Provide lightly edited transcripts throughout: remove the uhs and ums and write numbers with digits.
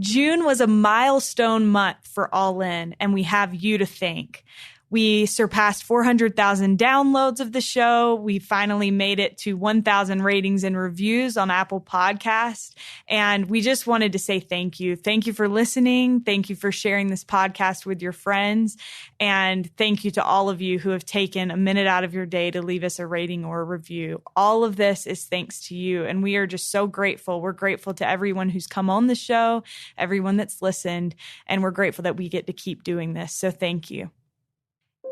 June was a milestone month for All In, and we have you to thank. We surpassed 400,000 downloads of the show. We finally made it to 1,000 ratings and reviews on Apple Podcasts. And we just wanted to say thank you. Thank you for listening. Thank you for sharing this podcast with your friends. And thank you to all of you who have taken a minute out of your day to leave us a rating or a review. All of this is thanks to you. And we are just so grateful. We're grateful to everyone who's come on the show, everyone that's listened, and we're grateful that we get to keep doing this. So thank you.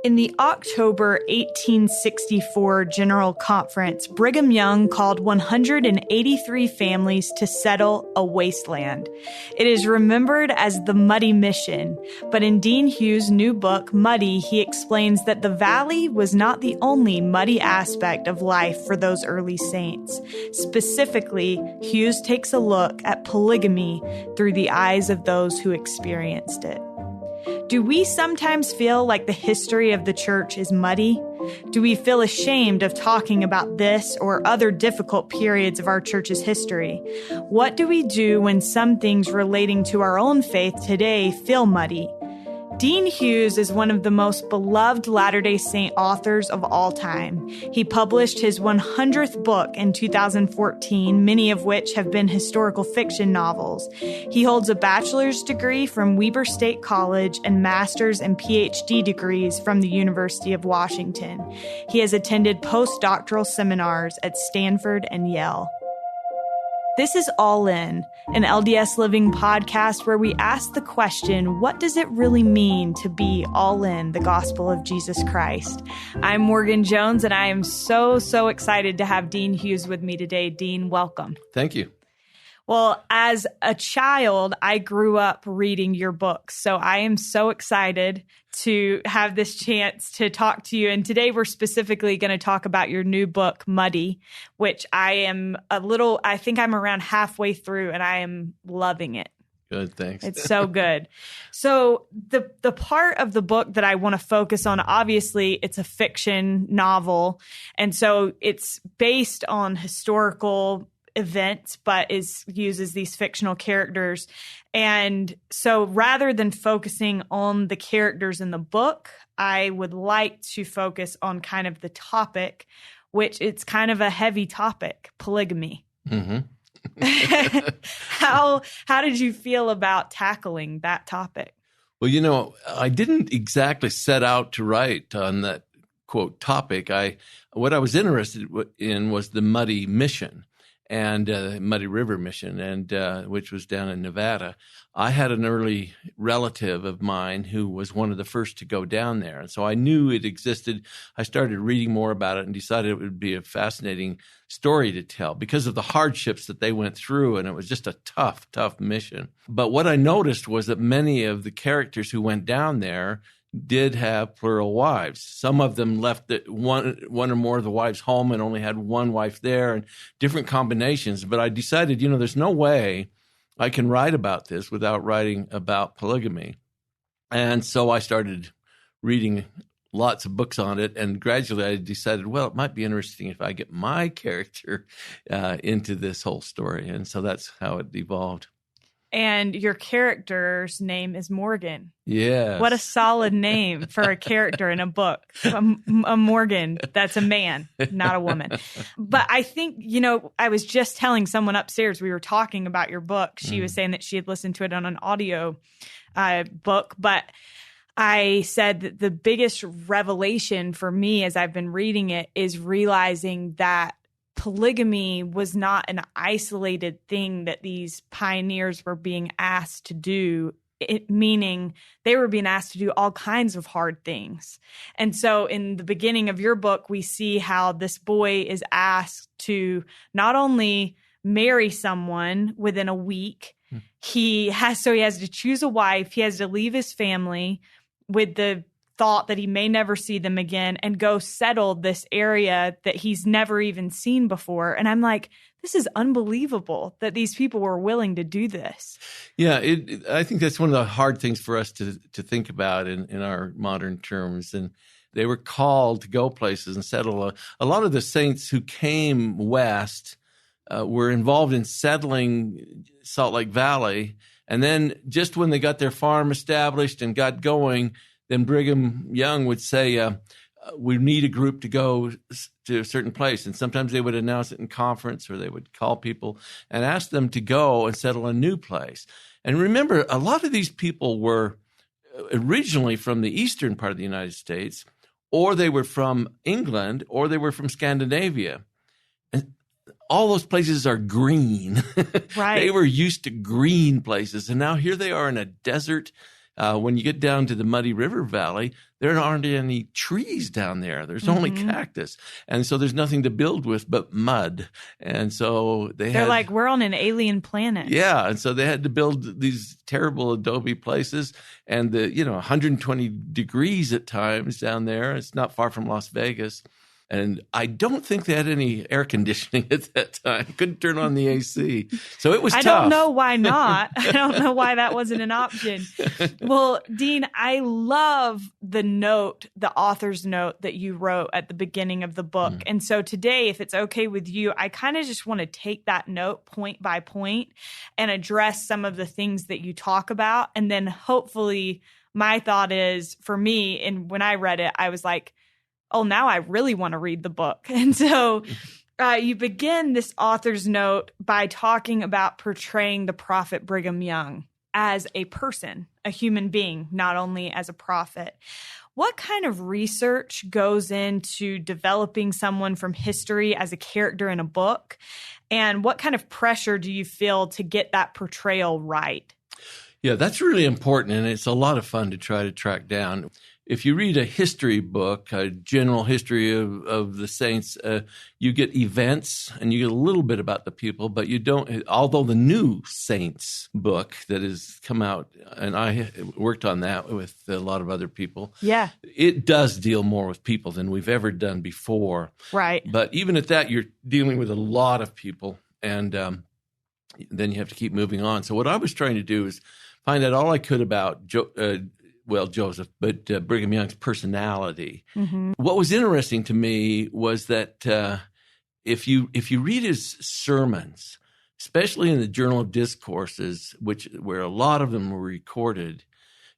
In the October 1864 General Conference, Brigham Young called 183 families to settle a wasteland. It is remembered as the Muddy Mission, but in Dean Hughes' new book, Muddy, he explains that the valley was not the only muddy aspect of life for those early saints. Specifically, Hughes takes a look at polygamy through the eyes of those who experienced it. Do we sometimes feel like the history of the church is muddy? Do we feel ashamed of talking about this or other difficult periods of our church's history? What do we do when some things relating to our own faith today feel muddy? Dean Hughes is one of the most beloved Latter-day Saint authors of all time. He published his 100th book in 2014, many of which have been historical fiction novels. He holds a bachelor's degree from Weber State College and master's and PhD degrees from the University of Washington. He has attended postdoctoral seminars at Stanford and Yale. This is All In, an LDS Living podcast where we ask the question, what does it really mean to be all in the gospel of Jesus Christ? I'm Morgan Jones, and I am so excited to have Dean Hughes with me today. Dean, welcome. Thank you. Well, as a child, I grew up reading your books, so I am so excited to have this chance to talk to you. And today we're specifically going to talk about your new book, Muddy, which I think I'm around halfway through, and I am loving it. Good, thanks. It's so good. So the part of the book that I want to focus on, obviously, it's a fiction novel, and so it's based on historical events, but uses these fictional characters. And so rather than focusing on the characters in the book, I would like to focus on kind of the topic, which it's kind of a heavy topic, polygamy. Mm-hmm. How did you feel about tackling that topic? Well, I didn't exactly set out to write on that, quote, topic. What I was interested in was the Muddy Mission. And Muddy River Mission, and which was down in Nevada. I had an early relative of mine who was one of the first to go down there, and so I knew it existed. I started reading more about it and decided it would be a fascinating story to tell because of the hardships that they went through, and it was just a tough mission. But what I noticed was that many of the characters who went down there did have plural wives. Some of them left one or more of the wives home and only had one wife there, and different combinations. But I decided, there's no way I can write about this without writing about polygamy. And so I started reading lots of books on it, and gradually I decided, well, it might be interesting if I get my character into this whole story. And so that's how it evolved. And your character's name is Morgan. Yeah. What a solid name for a character in a book. A Morgan, that's a man, not a woman. But I think, I was just telling someone upstairs, we were talking about your book. She was saying that she had listened to it on an audio book. But I said that the biggest revelation for me as I've been reading it is realizing that polygamy was not an isolated thing that these pioneers were being asked to do, meaning they were being asked to do all kinds of hard things. And so in the beginning of your book, we see how this boy is asked to not only marry someone within a week, he has to choose a wife, he has to leave his family with the thought that he may never see them again and go settle this area that he's never even seen before. And I'm like, this is unbelievable that these people were willing to do this. Yeah, I think that's one of the hard things for us to think about in our modern terms. And they were called to go places and settle. A lot of the saints who came west were involved in settling Salt Lake Valley And then just when they got their farm established and got going, then Brigham Young would say, we need a group to go to a certain place. And sometimes they would announce it in conference, or they would call people and ask them to go and settle a new place. And remember, a lot of these people were originally from the eastern part of the United States, or they were from England, or they were from Scandinavia. And all those places are green. Right. They were used to green places. And now here they are in a desert. When you get down to the Muddy River Valley, there aren't any trees down there. There's only cactus. And so there's nothing to build with but mud. And so they're like, we're on an alien planet. Yeah. And so they had to build these terrible adobe places, and 120 degrees at times down there. It's not far from Las Vegas. And I don't think they had any air conditioning at that time. Couldn't turn on the AC. So it was tough. I don't know why not. I don't know why that wasn't an option. Well, Dean, I love the author's note that you wrote at the beginning of the book. And so today, if it's okay with you, I kind of just want to take that note point by point and address some of the things that you talk about. And then hopefully my thought is, for me, and when I read it, I was like, oh, now I really want to read the book. And so you begin this author's note by talking about portraying the prophet Brigham Young as a person, a human being, not only as a prophet. What kind of research goes into developing someone from history as a character in a book? And what kind of pressure do you feel to get that portrayal right? Yeah, that's really important, and it's a lot of fun to try to track down. If you read a history book, a general history of the saints, you get events and you get a little bit about the people, but you don't, although the New Saints book that has come out, and I worked on that with a lot of other people. Yeah. It does deal more with people than we've ever done before. Right. But even at that, you're dealing with a lot of people, and then you have to keep moving on. So what I was trying to do is find out all I could about Joseph, but Brigham Young's personality. What was interesting to me was that if you read his sermons, especially in the Journal of Discourses, where a lot of them were recorded,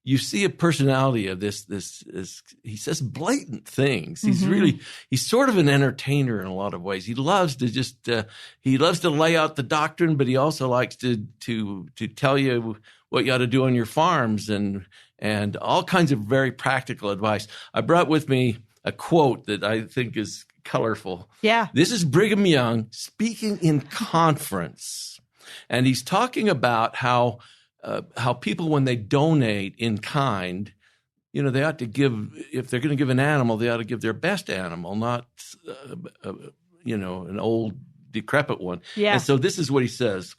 you see a personality of this. He says blatant things. He's sort of an entertainer in a lot of ways. He loves to he loves to lay out the doctrine, but he also likes to tell you what you ought to do on your farms and all kinds of very practical advice. I brought with me a quote that I think is colorful. Yeah. This is Brigham Young speaking in conference, and he's talking about how people, when they donate in kind, they ought to give, if they're going to give an animal, they ought to give their best animal, not an old decrepit one. Yeah. And so this is what he says.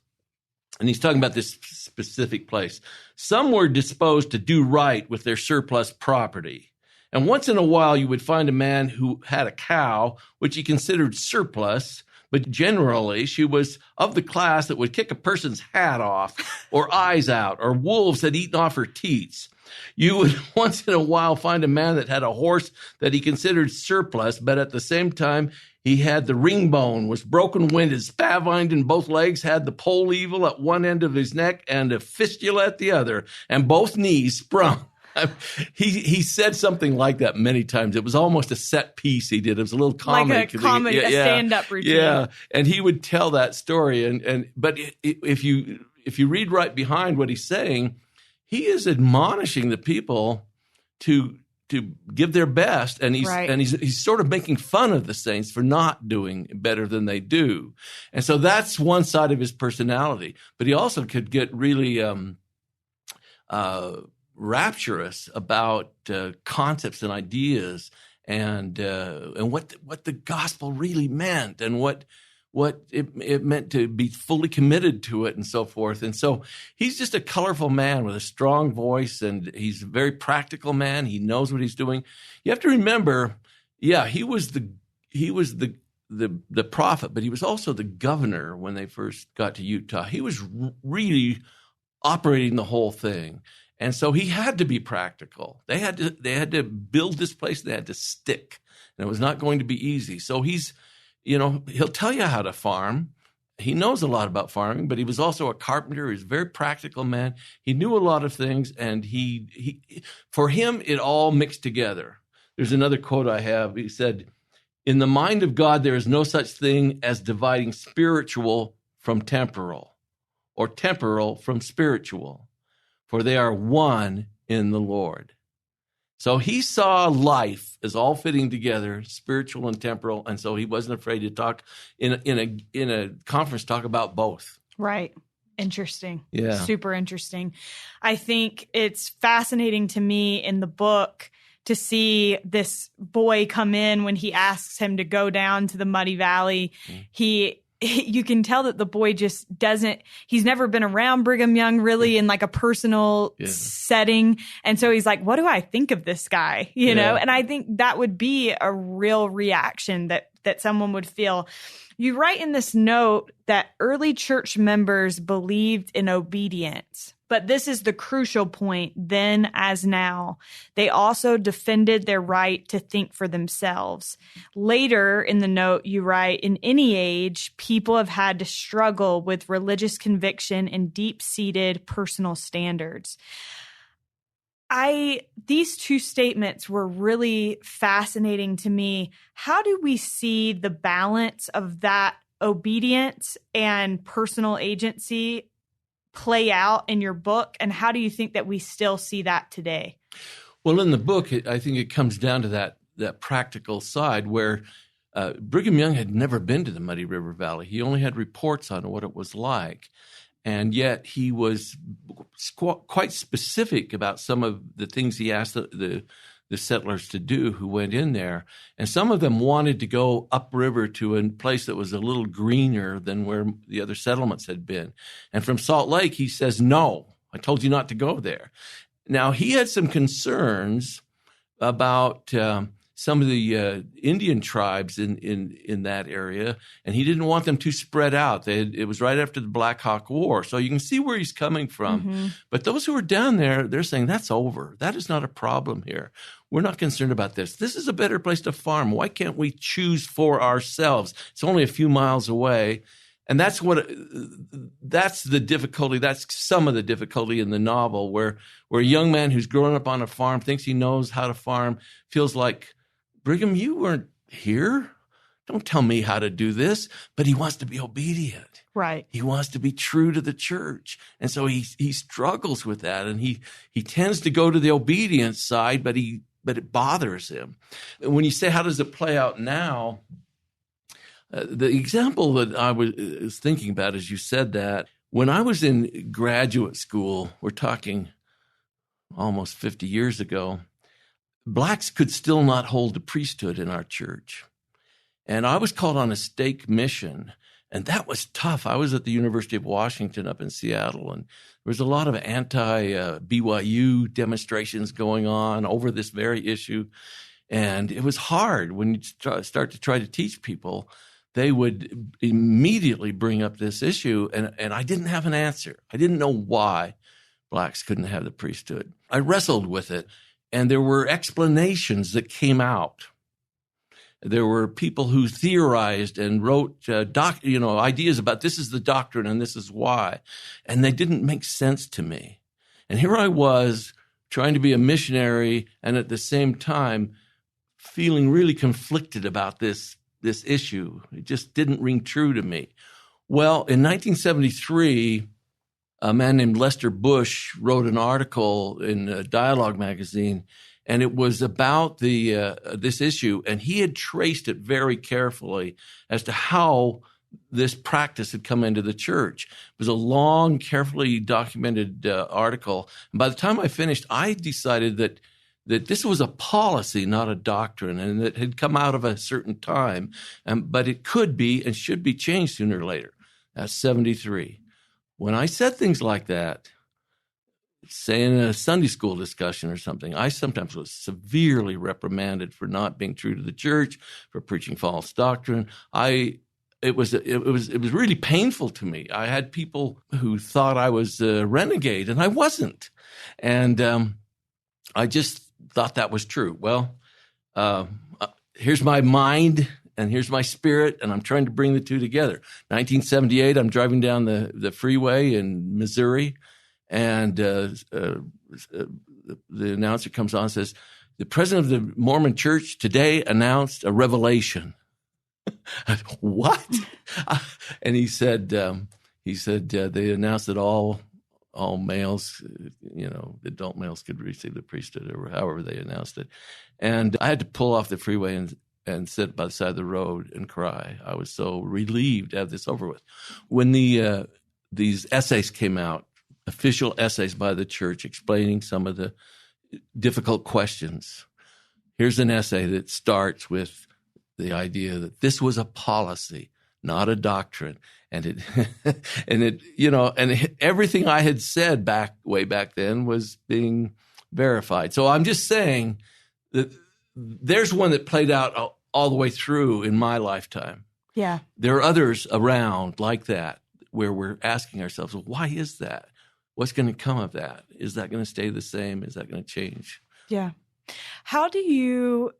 And he's talking about this specific place. Some were disposed to do right with their surplus property. And once in a while, you would find a man who had a cow, which he considered surplus, but generally she was of the class that would kick a person's hat off or eyes out, or wolves had eaten off her teats. You would once in a while find a man that had a horse that he considered surplus, but at the same time, he had the ring bone, was broken-winded, spavined in both legs, had the pole evil at one end of his neck and a fistula at the other, and both knees sprung. He said something like that many times. It was almost a set piece he did. It was a little comic. Like a stand-up routine. Yeah, and he would tell that story. But if you read right behind what he's saying, he is admonishing the people to give their best, and he's sort of making fun of the saints for not doing better than they do. And so that's one side of his personality. But he also could get really rapturous about concepts and ideas and what the gospel really meant, and what it meant to be fully committed to it and so forth. And so he's just a colorful man with a strong voice, and he's a very practical man. He knows what he's doing. You have to remember, he was the prophet, but he was also the governor when they first got to Utah. He was really operating the whole thing. And so he had to be practical. They had to build this place. They had to stick, and it was not going to be easy. So he'll tell you how to farm. he knows a lot about farming, but he was also a carpenter. He was a very practical man. He knew a lot of things, and he for him, it all mixed together. There's another quote I have. He said, "In the mind of God, there is no such thing as dividing spiritual from temporal, or temporal from spiritual, for they are one in the Lord." So he saw life as all fitting together, spiritual and temporal, and so he wasn't afraid to talk in a conference, talk about both. Right. Interesting. Yeah. Super interesting. I think it's fascinating to me in the book to see this boy come in when he asks him to go down to the Muddy Valley. You can tell that the boy just he's never been around Brigham Young really in like a personal setting. And so he's like, what do I think of this guy? You know? And I think that would be a real reaction that someone would feel. You write in this note that early church members believed in obedience. But this is the crucial point, then as now. They also defended their right to think for themselves. Later in the note, you write, in any age, people have had to struggle with religious conviction and deep-seated personal standards. These two statements were really fascinating to me. How do we see the balance of that obedience and personal agency play out in your book, and how do you think that we still see that today? Well, in the book, I think it comes down to that practical side where Brigham Young had never been to the Muddy River Valley. He only had reports on what it was like, and yet he was quite specific about some of the things he asked the settlers to do who went in there. And some of them wanted to go upriver to a place that was a little greener than where the other settlements had been. And from Salt Lake, he says, no, I told you not to go there. Now, he had some concerns about some of the Indian tribes in that area, and he didn't want them too spread out. It was right after the Black Hawk War, so you can see where he's coming from. Mm-hmm. But those who are down there, they're saying, that's over. That is not a problem here. We're not concerned about this. This is a better place to farm. Why can't we choose for ourselves? It's only a few miles away. And that's the difficulty. That's some of the difficulty in the novel where a young man who's grown up on a farm thinks he knows how to farm, feels like, Brigham, you weren't here. Don't tell me how to do this. But he wants to be obedient. Right. He wants to be true to the church. And so he struggles with that. And he tends to go to the obedience side, but it bothers him. And when you say, how does it play out now? The example that I was thinking about as you said that, when I was in graduate school, we're talking almost 50 years ago, blacks could still not hold the priesthood in our church. And I was called on a stake mission, and that was tough. I was at the University of Washington up in Seattle, and there was a lot of anti-BYU demonstrations going on over this very issue. And it was hard when you start to try to teach people. They would immediately bring up this issue, and I didn't have an answer. I didn't know why blacks couldn't have the priesthood. I wrestled with it. And there were explanations that came out. There were people who theorized and wrote ideas about this is the doctrine and this is why. And they didn't make sense to me. And here I was trying to be a missionary and at the same time feeling really conflicted about this issue. It just didn't ring true to me. Well, in 1973, a man named Lester Bush wrote an article in Dialogue magazine, and it was about this issue, and he had traced it very carefully as to how this practice had come into the church. It was a long, carefully documented article. And by the time I finished, I decided that this was a policy, not a doctrine, and it had come out of a certain time, but it could be and should be changed sooner or later. That's 73. When I said things like that, say in a Sunday school discussion or something, I sometimes was severely reprimanded for not being true to the church, for preaching false doctrine. It was really painful to me. I had people who thought I was a renegade, and I wasn't. And I just thought that was true. Well, here's my mind and here's my spirit, and I'm trying to bring the two together. 1978, I'm driving down the freeway in Missouri, and the announcer comes on and says, the president of the Mormon Church today announced a revelation. What? And he said they announced that all males, adult males could receive the priesthood, or however they announced it. And I had to pull off the freeway and sit by the side of the road and cry. I was so relieved to have this over with. When these essays came out, official essays by the church explaining some of the difficult questions, here's an essay that starts with the idea that this was a policy, not a doctrine. And everything I had said way back then was being verified. So I'm just saying that there's one that played out all the way through in my lifetime. Yeah. There are others around like that where we're asking ourselves, well, why is that? What's going to come of that? Is that going to stay the same? Is that going to change? Yeah. How do you,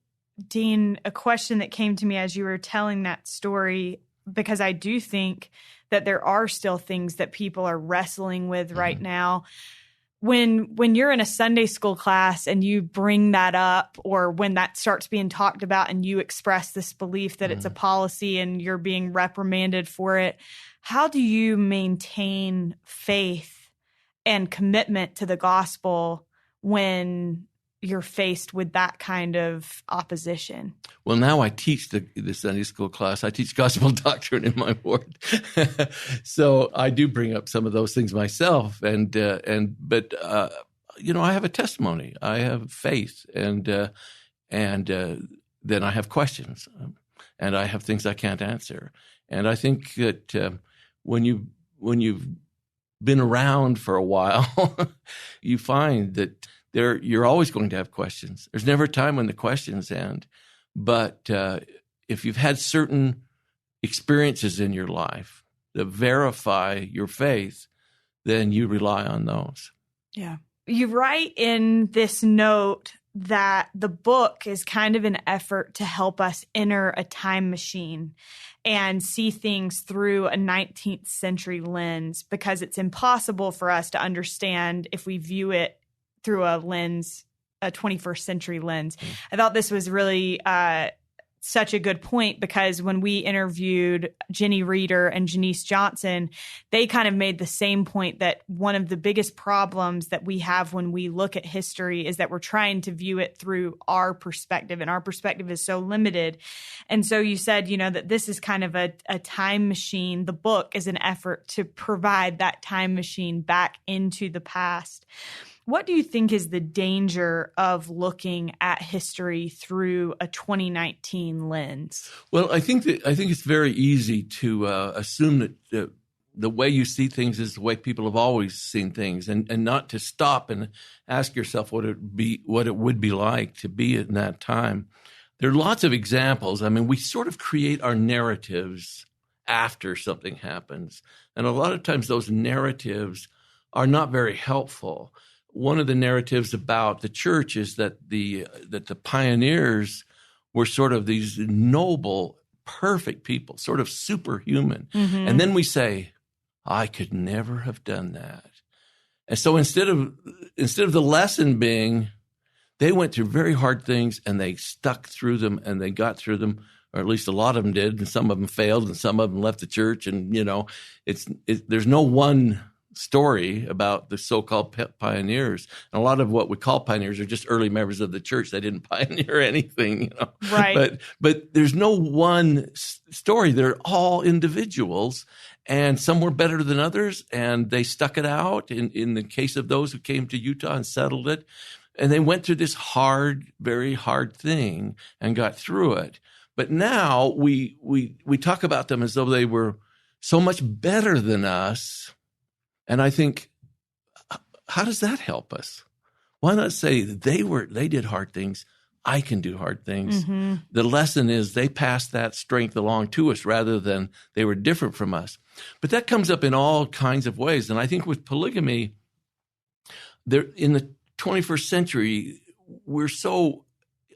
Dean, a question that came to me as you were telling that story, because I do think that there are still things that people are wrestling with right now. When you're in a Sunday school class and you bring that up, or when that starts being talked about and you express this belief that it's a policy and you're being reprimanded for it, how do you maintain faith and commitment to the gospel when you're faced with that kind of opposition? Well, now I teach the Sunday school class. I teach gospel doctrine in my ward. So I do bring up some of those things myself. But I have a testimony. I have faith, and then I have questions, and I have things I can't answer. And I think that when you've been around for a while, you find that you're always going to have questions. There's never a time when the questions end. But if you've had certain experiences in your life that verify your faith, then you rely on those. Yeah. You write in this note that the book is kind of an effort to help us enter a time machine and see things through a 19th century lens, because it's impossible for us to understand if we view it through a 21st century lens. I thought this was really such a good point, because when we interviewed Jenny Reeder and Janice Johnson, they kind of made the same point, that one of the biggest problems that we have when we look at history is that we're trying to view it through our perspective, and our perspective is so limited. And so you said, that this is kind of a time machine. The book is an effort to provide that time machine back into the past. What do you think is the danger of looking at history through a 2019 lens? Well, I think it's very easy to assume that the way you see things is the way people have always seen things, and not to stop and ask yourself what it would be like to be in that time. There are lots of examples. I mean, we sort of create our narratives after something happens, and a lot of times those narratives are not very helpful. One of the narratives about the church is that the pioneers were sort of these noble, perfect people, sort of superhuman. Mm-hmm. And then we say, I could never have done that. And so instead of the lesson being, they went through very hard things and they stuck through them and they got through them, or at least a lot of them did, and some of them failed and some of them left the church. And, there's no one story about the so-called pioneers. And a lot of what we call pioneers are just early members of the church. They didn't pioneer anything, Right. But there's no one story. They're all individuals, and some were better than others, and they stuck it out. In the case of those who came to Utah and settled it, and they went through this hard, very hard thing and got through it. But now we talk about them as though they were so much better than us. And I think, how does that help us? Why not say they did hard things, I can do hard things. Mm-hmm. The lesson is they passed that strength along to us rather than they were different from us. But that comes up in all kinds of ways. And I think with polygamy, in the 21st century, we're so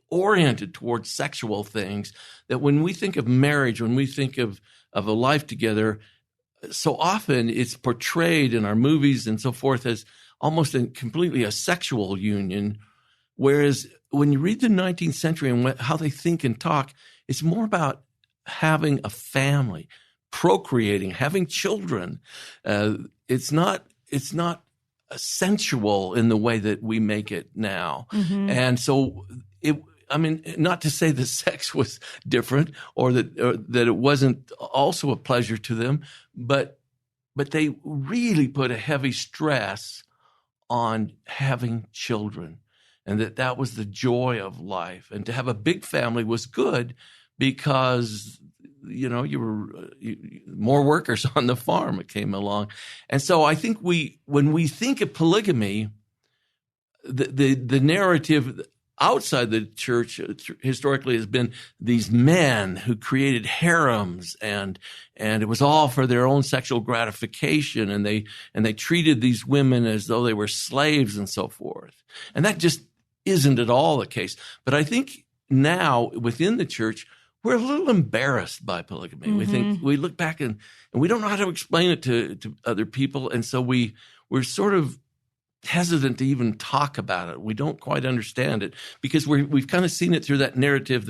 oriented towards sexual things, that when we think of marriage, when we think of a life together, so often it's portrayed in our movies and so forth as almost completely a sexual union. Whereas when you read the 19th century and how they think and talk, it's more about having a family, procreating, having children. It's not sensual in the way that we make it now. Mm-hmm. And so not to say that sex was different or that it wasn't also a pleasure to them, but they really put a heavy stress on having children, and that was the joy of life. And to have a big family was good because, you were more workers on the farm that came along. And so I think when we think of polygamy, the narrative outside the church historically has been these men who created harems, and it was all for their own sexual gratification, and they treated these women as though they were slaves and so forth. And that just isn't at all the case. But I think now within the church, we're a little embarrassed by polygamy. Mm-hmm. We think, we look back and we don't know how to explain it to other people. And so we're sort of hesitant to even talk about it. We don't quite understand it because we've kind of seen it through that narrative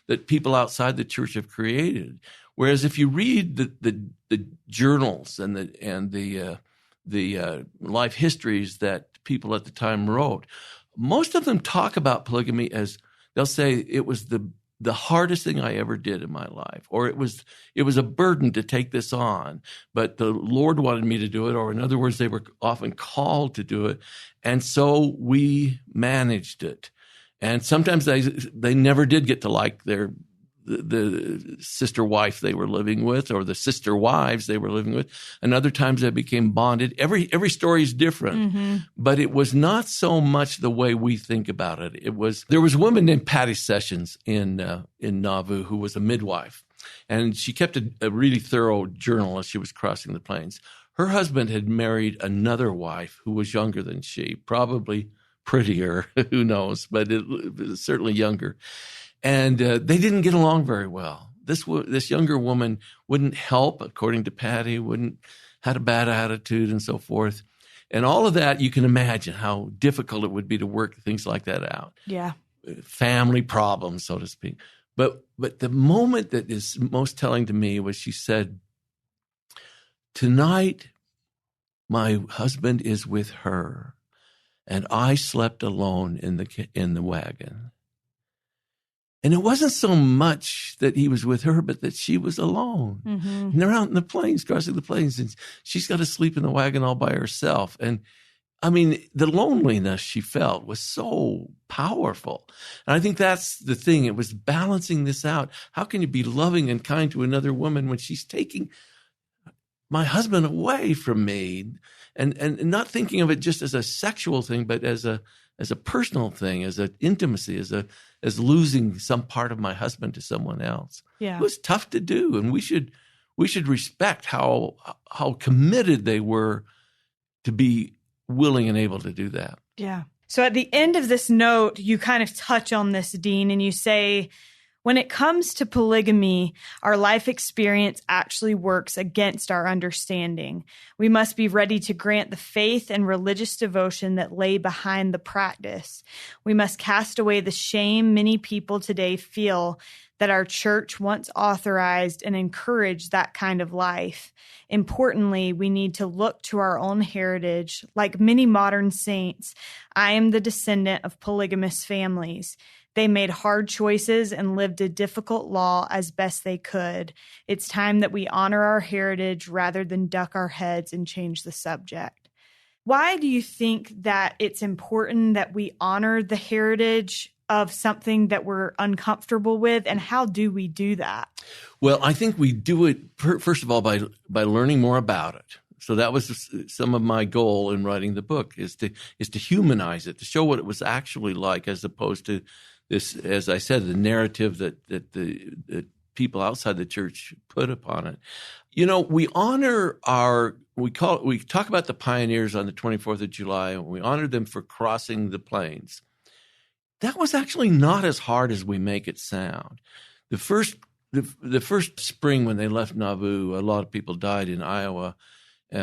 that people outside the church have created. Whereas if you read the journals and the life histories that people at the time wrote, most of them talk about polygamy as, they'll say it was the hardest thing I ever did in my life, or it was a burden to take this on, but the Lord wanted me to do it, or in other words, they were often called to do it, and so we managed it. And sometimes they never did get to like the sister wife they were living with, or the sister wives they were living with, and other times they became bonded. Every story is different, mm-hmm. but it was not so much the way we think about it. There was a woman named Patty Sessions in Nauvoo who was a midwife, and she kept a really thorough journal as she was crossing the plains. Her husband had married another wife who was younger than she, probably prettier, who knows, but certainly younger. And they didn't get along very well. This younger woman wouldn't help, according to Patty, had a bad attitude and so forth. And all of that, you can imagine how difficult it would be to work things like that out. Yeah. Family problems, so to speak. But the moment that is most telling to me was she said, "Tonight, my husband is with her, and I slept alone in the wagon." And it wasn't so much that he was with her, but that she was alone. Mm-hmm. And they're out in the plains, crossing the plains, and she's got to sleep in the wagon all by herself. And I mean, the loneliness she felt was so powerful. And I think that's the thing. It was balancing this out. How can you be loving and kind to another woman when she's taking my husband away from me? And not thinking of it just as a sexual thing, but as a personal thing, as an intimacy, as losing some part of my husband to someone else. Yeah. It was tough to do, and we should respect how committed they were to be willing and able to do that. Yeah. So at the end of this note, you kind of touch on this, Dean, and you say, when it comes to polygamy, our life experience actually works against our understanding. We must be ready to grant the faith and religious devotion that lay behind the practice. We must cast away the shame many people today feel that our church once authorized and encouraged that kind of life. Importantly, we need to look to our own heritage. Like many modern saints, I am the descendant of polygamous families. They made hard choices and lived a difficult law as best they could. It's time that we honor our heritage rather than duck our heads and change the subject. Why do you think that it's important that we honor the heritage of something that we're uncomfortable with, and how do we do that? Well, I think we do it, first of all, by learning more about it. So that was some of my goal in writing the book, is to humanize it, to show what it was actually like, as opposed to this, as I said, the narrative that the people outside the church put upon it. You know, we honor we talk about the pioneers on the 24th of July, and we honor them for crossing the plains. that was actually not as hard as we make it sound. The first spring when they left Nauvoo, a lot of people died in Iowa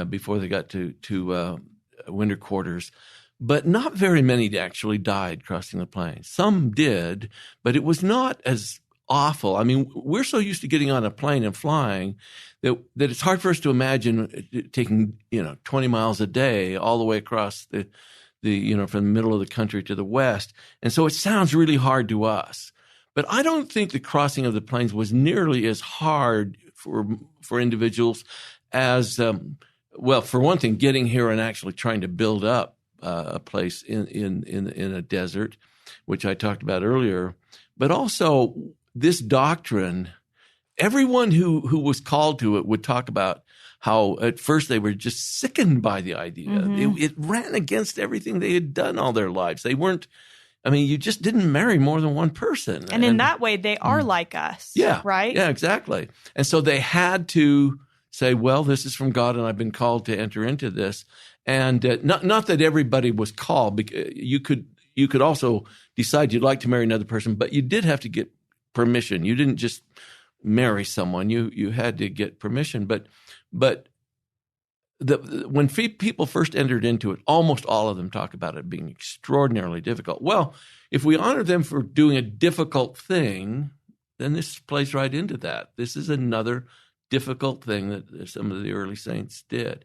before they got to winter quarters. But not very many actually died crossing the plains. Some did, but it was not as awful. I mean, we're so used to getting on a plane and flying that it's hard for us to imagine taking 20 miles a day all the way across the from the middle of the country to the west. And so it sounds really hard to us. But I don't think the crossing of the plains was nearly as hard for individuals as, for one thing, getting here and actually trying to build up a place in a desert, which I talked about earlier. But also this doctrine, everyone who was called to it would talk about how at first they were just sickened by the idea. Mm-hmm. It ran against everything they had done all their lives. They weren't, you just didn't marry more than one person. And in that way, they are like us. Yeah. Right? Yeah, exactly. And so they had to say, well, this is from God and I've been called to enter into this. And not that everybody was called. Because you could also decide you'd like to marry another person, but you did have to get permission. You didn't just marry someone. You had to get permission. But when people first entered into it, almost all of them talk about it being extraordinarily difficult. Well, if we honor them for doing a difficult thing, then this plays right into that. This is another difficult thing that some of the early saints did.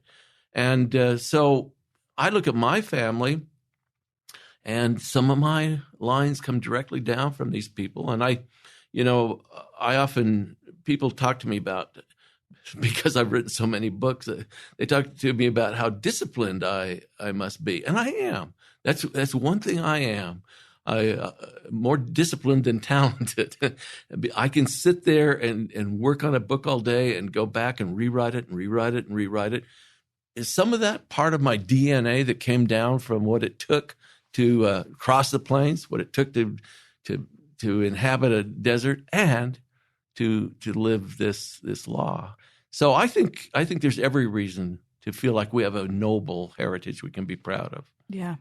And so I look at my family, and some of my lines come directly down from these people. And I often, people talk to me about, because I've written so many books, they talk to me about how disciplined I must be. And I am. That's one thing I am. More disciplined than talented. I can sit there and work on a book all day and go back and rewrite it and rewrite it and rewrite it. Is some of that part of my DNA that came down from what it took to cross the plains, what it took to inhabit a desert, and to live this law? So I think there's every reason to feel like we have a noble heritage we can be proud of. Yeah.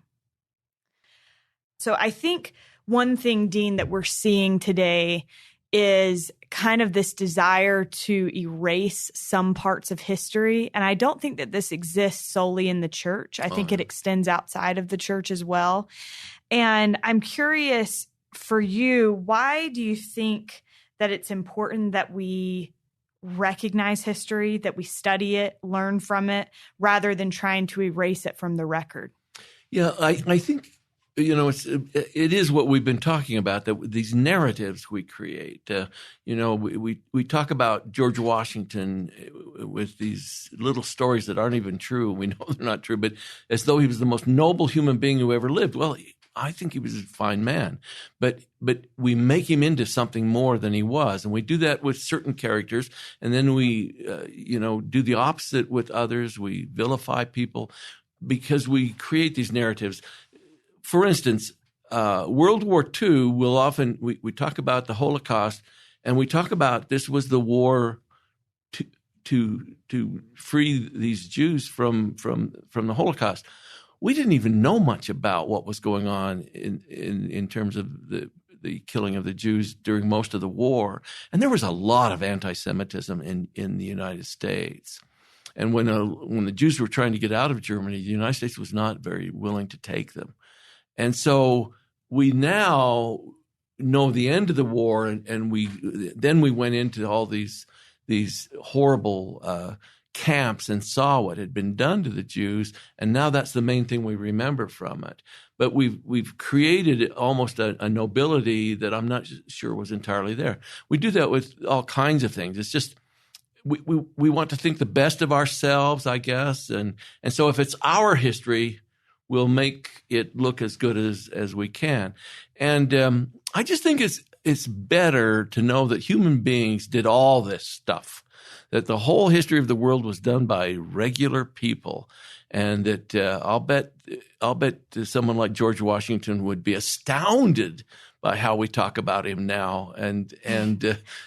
So I think one thing, Dean, that we're seeing today is kind of this desire to erase some parts of history. And I don't think that this exists solely in the church. I think it extends outside of the church as well. And I'm curious for you, why do you think that it's important that we recognize history, that we study it, learn from it, rather than trying to erase it from the record? Yeah, I think, it is what we've been talking about, that these narratives we create. We talk about George Washington with these little stories that aren't even true. We know they're not true, but as though he was the most noble human being who ever lived. Well, I think he was a fine man, but we make him into something more than he was, and we do that with certain characters, and then we, do the opposite with others. We vilify people because we create these narratives. For instance, World War II will often we talk about the Holocaust, and we talk about this was the war to free these Jews from the Holocaust. We didn't even know much about what was going on in terms of the killing of the Jews during most of the war, and there was a lot of anti-Semitism in the United States. And when the Jews were trying to get out of Germany, the United States was not very willing to take them. And so we now know the end of the war, and we went into all these horrible camps and saw what had been done to the Jews, and now that's the main thing we remember from it. But we've created almost a nobility that I'm not sure was entirely there. We do that with all kinds of things. It's just we want to think the best of ourselves, I guess, and so if it's our history, we'll make it look as good as we can. And I just think it's better to know that human beings did all this stuff, that the whole history of the world was done by regular people, and that I'll bet someone like George Washington would be astounded by how we talk about him now. And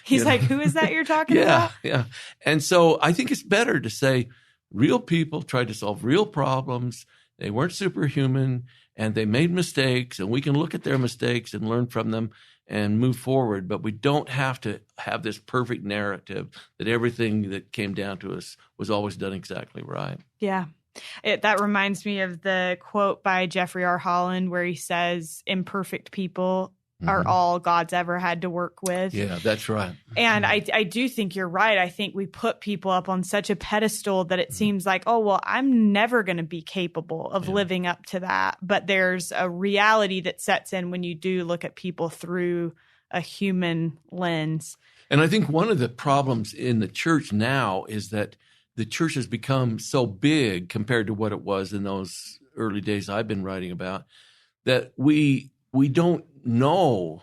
he's like, who is that you're talking about? Yeah. And so I think it's better to say real people tried to solve real problems. They weren't superhuman, and they made mistakes, and we can look at their mistakes and learn from them and move forward. But we don't have to have this perfect narrative that everything that came down to us was always done exactly right. Yeah. That reminds me of the quote by Jeffrey R. Holland where he says, imperfect people are all God's ever had to work with. Yeah, that's right. And I do think you're right. I think we put people up on such a pedestal that it seems like, oh, well, I'm never going to be capable of living up to that. But there's a reality that sets in when you do look at people through a human lens. And I think one of the problems in the church now is that the church has become so big compared to what it was in those early days I've been writing about, that we don't know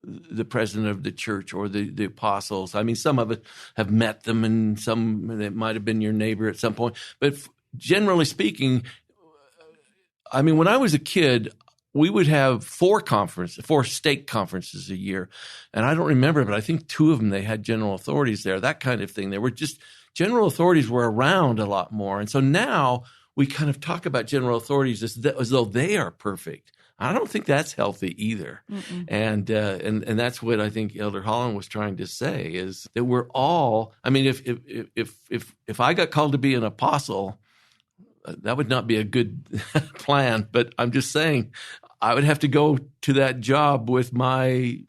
the president of the church or the apostles. I mean, some of it have met them, and some that might have been your neighbor at some point. But generally speaking, I mean, when I was a kid, we would have 4 stake conferences a year. And I don't remember, but I think 2 of them, they had general authorities there, that kind of thing. They were just, general authorities were around a lot more. And so now we kind of talk about general authorities as though they are perfect. I don't think that's healthy either. And that's what I think Elder Holland was trying to say, is that we're all, I mean, if I got called to be an apostle, that would not be a good plan. But I'm just saying, I would have to go to that job with my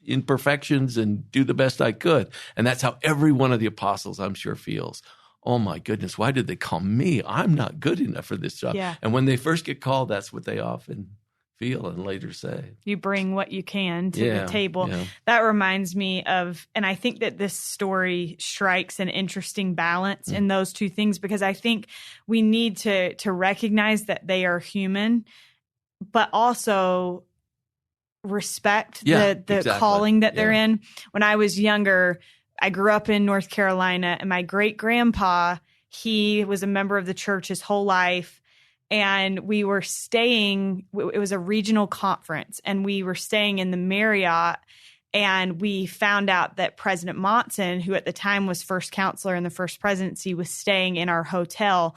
imperfections and do the best I could. And that's how every one of the apostles, I'm sure, feels. Oh my goodness, why did they call me? I'm not good enough for this job. Yeah. And when they first get called, that's what they often feel and later say. You bring what you can to the table. Yeah. That reminds me of, and I think that this story strikes an interesting balance in those two things, because I think we need to recognize that they are human, but also respect the exactly. calling that they're in. When I was younger, I grew up in North Carolina, and my great-grandpa, he was a member of the church his whole life. And we were staying, it was a regional conference, and we were staying in the Marriott, and we found out that President Monson, who at the time was first counselor in the first presidency, was staying in our hotel.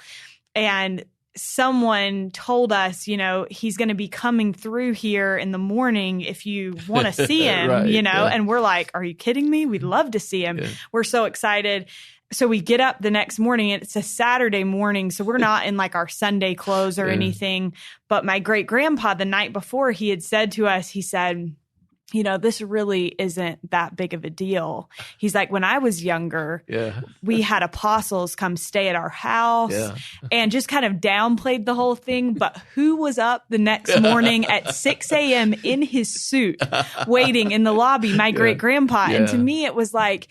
And someone told us, you know, he's going to be coming through here in the morning if you want to see him, right, you know, and we're like, are you kidding me? We'd love to see him. Yeah. We're so excited. So we get up the next morning, and it's a Saturday morning. So we're not in like our Sunday clothes or anything. But my great grandpa, the night before, he had said to us, he said, you know, this really isn't that big of a deal. He's like, when I was younger, we had apostles come stay at our house and just kind of downplayed the whole thing. But who was up the next morning at 6 a.m. in his suit waiting in the lobby? My great grandpa. And to me, it was like,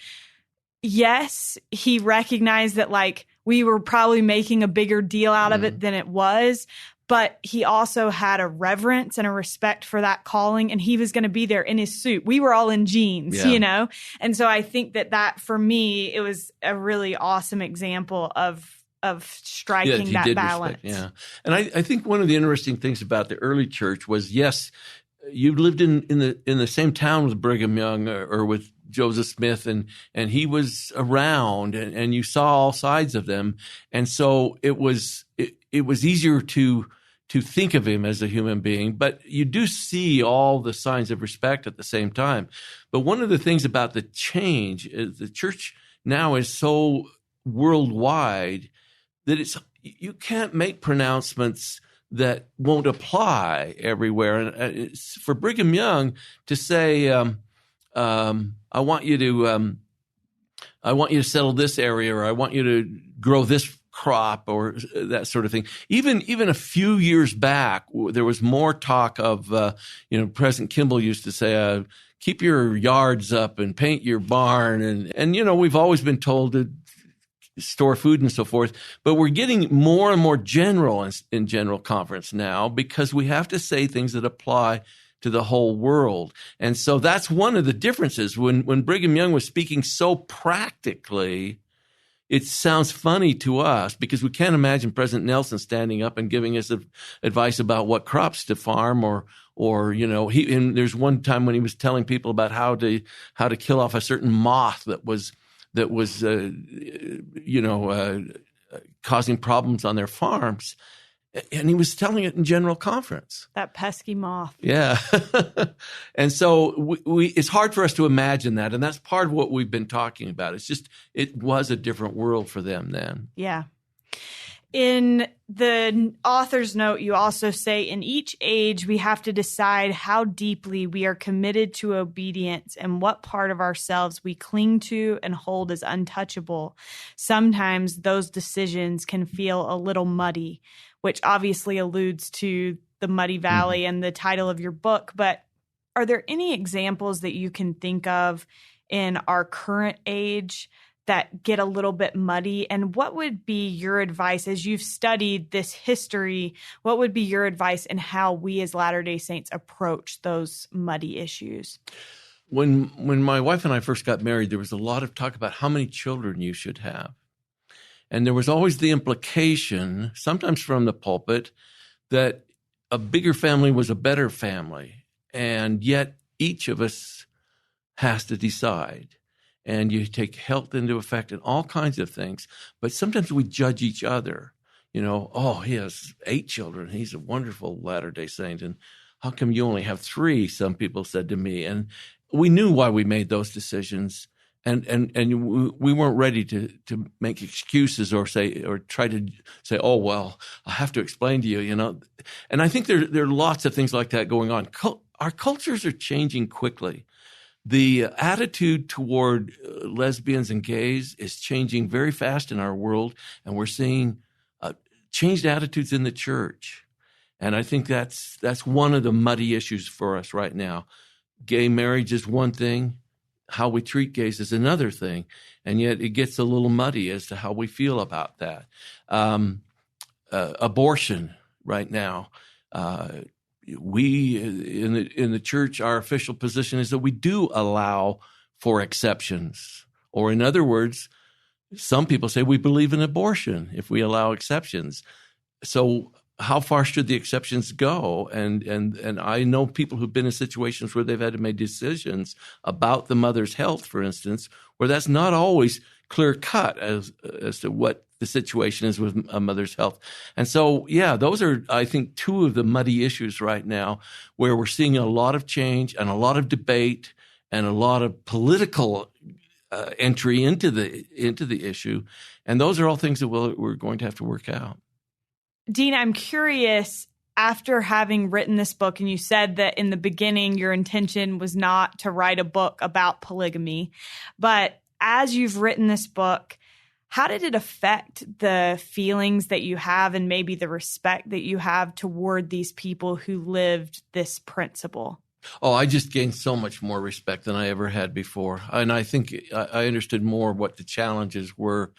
yes, he recognized that like we were probably making a bigger deal out of it than it was. But he also had a reverence and a respect for that calling, and he was going to be there in his suit. We were all in jeans, you know? And so I think that for me, it was a really awesome example of striking that balance. Respect, and I think one of the interesting things about the early church was, yes, you lived in the same town with Brigham Young or with Joseph Smith, and he was around, and you saw all sides of them. And so it was easier to think of him as a human being, but you do see all the signs of respect at the same time. But one of the things about the change is the church now is so worldwide that you can't make pronouncements that won't apply everywhere. And for Brigham Young to say, I want you to settle this area, or I want you to grow this crop, or that sort of thing. Even a few years back, there was more talk of, President Kimball used to say, keep your yards up and paint your barn. And we've always been told to store food and so forth, but we're getting more and more general in general conference now, because we have to say things that apply to the whole world. And so that's one of the differences. When Brigham Young was speaking so practically, it sounds funny to us because we can't imagine President Nelson standing up and giving us advice about what crops to farm, or and there's one time when he was telling people about how to kill off a certain moth that was causing problems on their farms. And he was telling it in general conference. That pesky moth. Yeah. And so it's hard for us to imagine that. And that's part of what we've been talking about. It's just, it was a different world for them then. Yeah. In the author's note, you also say, in each age, we have to decide how deeply we are committed to obedience and what part of ourselves we cling to and hold as untouchable. Sometimes those decisions can feel a little muddy, which obviously alludes to the Muddy Valley and the title of your book. But are there any examples that you can think of in our current age that get a little bit muddy? And what would be your advice as you've studied this history? What would be your advice in how we as Latter-day Saints approach those muddy issues? When my wife and I first got married, there was a lot of talk about how many children you should have. And there was always the implication, sometimes from the pulpit, that a bigger family was a better family. And yet each of us has to decide. And you take health into effect and all kinds of things. But sometimes we judge each other. You know, oh, he has 8 children. He's a wonderful Latter-day Saint. And how come you only have 3? Some people said to me. And we knew why we made those decisions. And we weren't ready to make excuses or try to say, oh, well, I have to explain to you, you know. And I think there are lots of things like that going on. Our cultures are changing quickly. The attitude toward lesbians and gays is changing very fast in our world, and we're seeing changed attitudes in the church. And I think that's one of the muddy issues for us right now. Gay marriage is one thing. How we treat gays is another thing. And yet it gets a little muddy as to how we feel about that. Abortion right now. We in the church, our official position is that we do allow for exceptions. Or in other words, some people say we believe in abortion if we allow exceptions. So how far should the exceptions go? And I know people who've been in situations where they've had to make decisions about the mother's health, for instance, where that's not always clear cut as to what the situation is with a mother's health. And so, yeah, those are, I think, 2 of the muddy issues right now where we're seeing a lot of change and a lot of debate and a lot of political entry into the issue. And those are all things that we're going to have to work out. Dean, I'm curious, after having written this book, and you said that in the beginning your intention was not to write a book about polygamy, but as you've written this book, how did it affect the feelings that you have and maybe the respect that you have toward these people who lived this principle? Oh, I just gained so much more respect than I ever had before. And I think I understood more what the challenges were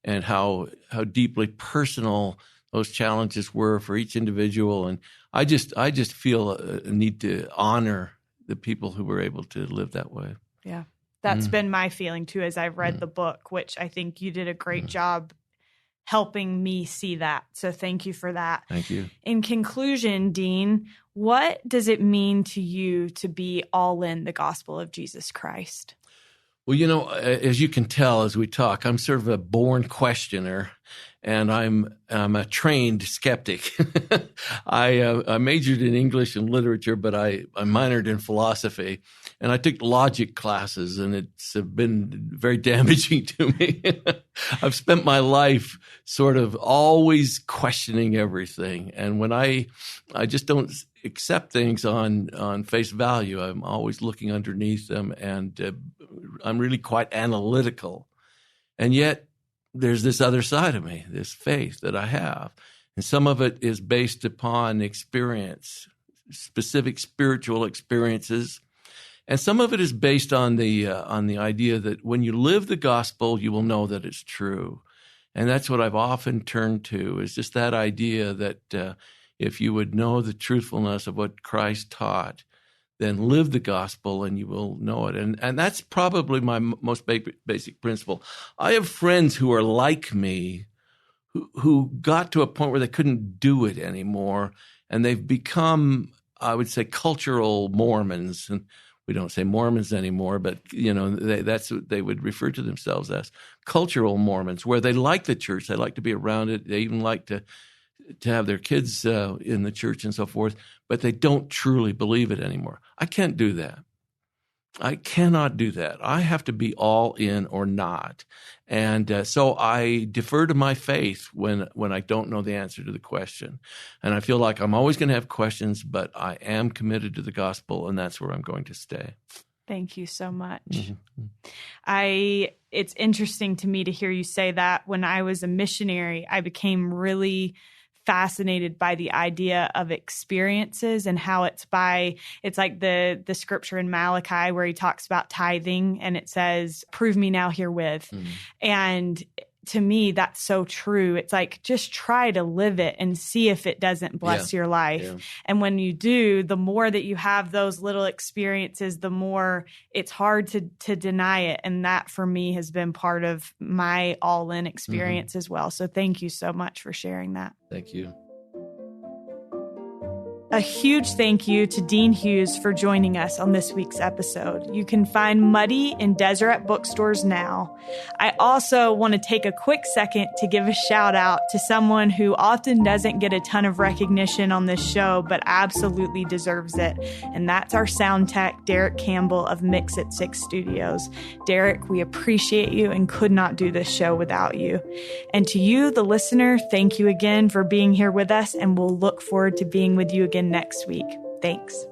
and how deeply personal those challenges were for each individual. And I just feel a need to honor the people who were able to live that way. Yeah. That's been my feeling too, as I've read the book, which I think you did a great job helping me see that. So thank you for that. Thank you. In conclusion, Dean, what does it mean to you to be all in the gospel of Jesus Christ? Well, you know, as you can tell as we talk, I'm sort of a born questioner, and I'm a trained skeptic. I majored in English and literature, but I minored in philosophy, and I took logic classes, and it's been very damaging to me. I've spent my life sort of always questioning everything, and when I just don't accept things on face value. I'm always looking underneath them, and I'm really quite analytical. And yet there's this other side of me, this faith that I have. And some of it is based upon experience, specific spiritual experiences. And some of it is based on the idea that when you live the gospel, you will know that it's true. And that's what I've often turned to, is just that idea that if you would know the truthfulness of what Christ taught, then live the gospel and you will know it. And that's probably my most basic principle. I have friends who are like me, who got to a point where they couldn't do it anymore, and they've become, I would say, cultural Mormons. And we don't say Mormons anymore, but that's what they would refer to themselves as, cultural Mormons, where they like the church, they like to be around it, they even like to to have their kids in the church and so forth, but they don't truly believe it anymore. I can't do that. I cannot do that. I have to be all in or not. And so I defer to my faith when I don't know the answer to the question. And I feel like I'm always going to have questions, but I am committed to the gospel, and that's where I'm going to stay. Thank you so much. Mm-hmm. It's interesting to me to hear you say that. When I was a missionary, I became really fascinated by the idea of experiences and how it's like the scripture in Malachi where he talks about tithing and it says, prove me now herewith. Mm-hmm. And to me, that's so true. It's like, just try to live it and see if it doesn't bless your life. Yeah. And when you do, the more that you have those little experiences, the more it's hard to deny it. And that for me has been part of my all-in experience as well. So thank you so much for sharing that. Thank you. A huge thank you to Dean Hughes for joining us on this week's episode. You can find Muddy in Deseret bookstores now. I also want to take a quick second to give a shout out to someone who often doesn't get a ton of recognition on this show, but absolutely deserves it. And that's our sound tech, Derek Campbell of Mix It 6 Studios. Derek, we appreciate you and could not do this show without you. And to you, the listener, thank you again for being here with us, and we'll look forward to being with you again next week. Thanks.